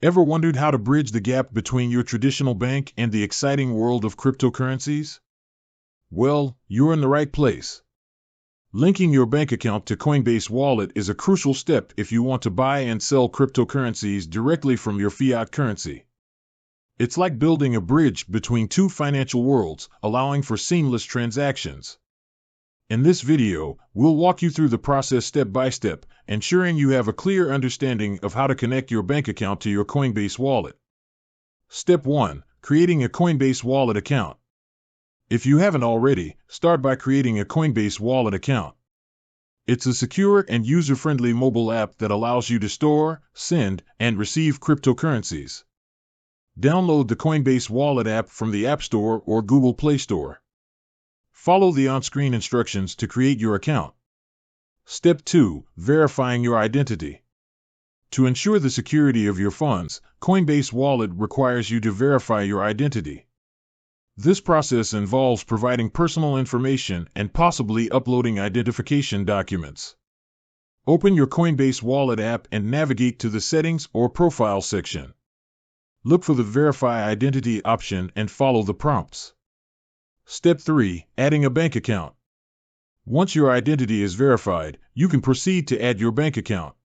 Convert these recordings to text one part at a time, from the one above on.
Ever wondered how to bridge the gap between your traditional bank and the exciting world of cryptocurrencies? Well, you're in the right place. Linking your bank account to Coinbase Wallet is a crucial step if you want to buy and sell cryptocurrencies directly from your fiat currency. It's like building a bridge between two financial worlds, allowing for seamless transactions. In this video, we'll walk you through the process step by step, ensuring you have a clear understanding of how to connect your bank account to your Coinbase wallet. Step 1. Creating a Coinbase Wallet account. If you haven't already, start by creating a Coinbase Wallet account. It's a secure and user-friendly mobile app that allows you to store, send, and receive cryptocurrencies. Download the Coinbase Wallet app from the App Store or Google Play Store. Follow the on-screen instructions to create your account. Step 2. Verifying your identity. To ensure the security of your funds, Coinbase Wallet requires you to verify your identity. This process involves providing personal information and possibly uploading identification documents. Open your Coinbase Wallet app and navigate to the Settings or Profile section. Look for the Verify Identity option and follow the prompts. Step 3. Adding a bank account. Once your identity is verified, you can proceed to add your bank account.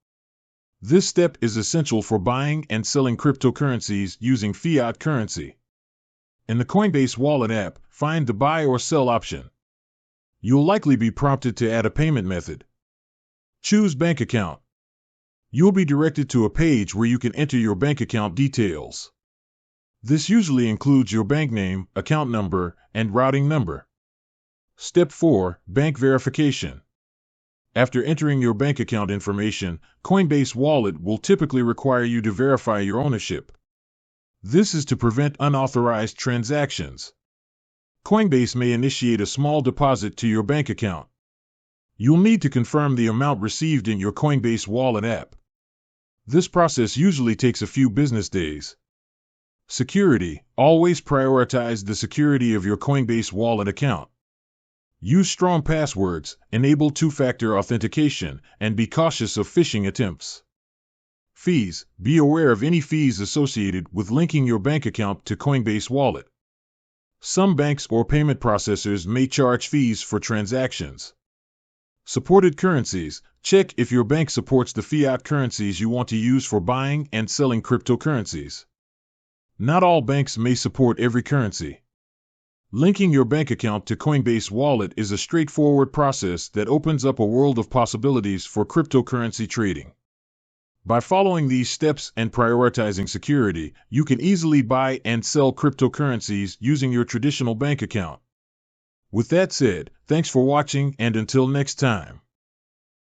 This step is essential for buying and selling cryptocurrencies using fiat currency. In the Coinbase Wallet app, find the Buy or Sell option. You'll likely be prompted to add a payment method. Choose Bank Account. You'll be directed to a page where you can enter your bank account details. This usually includes your bank name, account number, and routing number. Step 4. Bank Verification. After entering your bank account information, Coinbase Wallet will typically require you to verify your ownership. This is to prevent unauthorized transactions. Coinbase may initiate a small deposit to your bank account. You'll need to confirm the amount received in your Coinbase Wallet app. This process usually takes a few business days. Security. Always prioritize the security of your Coinbase Wallet account. Use strong passwords, enable two-factor authentication, and be cautious of phishing attempts. Fees. Be aware of any fees associated with linking your bank account to Coinbase Wallet. Some banks or payment processors may charge fees for transactions. Supported currencies. Check if your bank supports the fiat currencies you want to use for buying and selling cryptocurrencies. Not all banks may support every currency. Linking your bank account to Coinbase Wallet is a straightforward process that opens up a world of possibilities for cryptocurrency trading. By following these steps and prioritizing security, you can easily buy and sell cryptocurrencies using your traditional bank account. With that said, thanks for watching, and until next time.